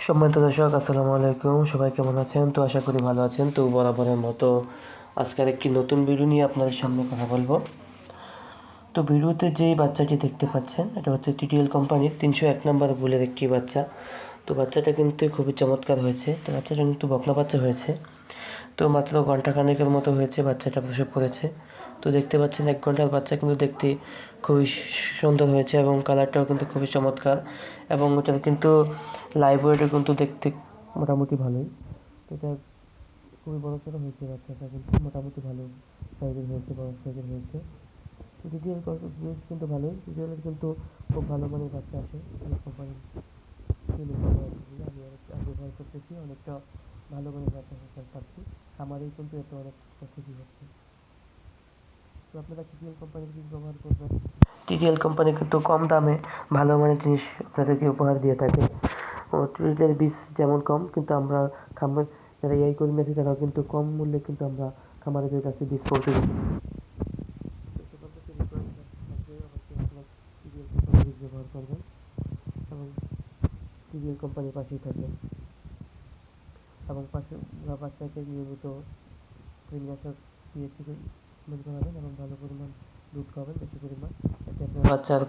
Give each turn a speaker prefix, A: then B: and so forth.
A: সম্মানিত দর্শক, আসসালামু আলাইকুম। সবাই কেমন আছেন? তো আশা করি ভালো আছেন। তো বরাবরের মতো আজকের একটি নতুন ভিডিও নিয়ে আপনাদের সামনে কথা বলবো। তো ভিডিওতে যেই বাচ্চাটি দেখতে পাচ্ছেন, এটা হচ্ছে টিটিএল কোম্পানির 301 নম্বর বুলের একটি বাচ্চা। তো বাচ্চাটা কিন্তু খুবই চমৎকার হয়েছে। তো বাচ্চাটা কিন্তু বকনা বাচ্চা হয়েছে। তো মাত্র ঘন্টাখানেকের মতো হয়েছে বাচ্চাটা প্রসব করেছে। তো দেখতে পাচ্ছেন 1 ঘন্টার বাচ্চা কিন্তু দেখতে খুবই সুন্দর হয়েছে এবং কালারটাও কিন্তু খুবই চমৎকার এবং ওটার কিন্তু লাইভ ওয়েটও কিন্তু দেখতে মোটামুটি ভালোই। তো এটা খুবই বড়সড় হয়েছে বাচ্চাটা, কিন্তু মোটামুটি ভালো সাইজের হয়েছে, বড় সাইজের হয়েছে। তো ডিটিএল বেশ কিন্তু ভালোই, ডিটিএলের কিন্তু খুব ভালো মানের বাচ্চা আসে কোম্পানির। আমি ব্যবহার করতেছি, অনেকটা ভালো মানের বাচ্চা পাচ্ছি। খামারেই কিন্তু এতে অনেকটা খুশি হচ্ছে। তো আপনারা টিটিএল কোম্পানির বীজ ব্যবহার করবেন। টিটিএল কোম্পানি কিন্তু কম দামে ভালো মানের জিনিস আপনাদেরকে উপহার দিয়ে থাকে। ও টিটিএল বীজ যেমন কম, কিন্তু আমরা খামার যারা এই কর্মী আছে তারাও কিন্তু কম মূল্যে কিন্তু আমরা খামারিদের কাছে বীজ পৌঁছে দিই। টিটিএল কোম্পানির বীজ ব্যবহার করবেন এবং টিটিএল কোম্পানির পাশেই থাকবেন এবং পাশে বাচ্চাকে নিয়মিত কৃমিনাশক দিয়ে মেনটেন করাবেন এবং ভালো পরিমাণ দুধ খাওয়াবেন, বেশি পরিমাণ, যাতে আপনার বাচ্চার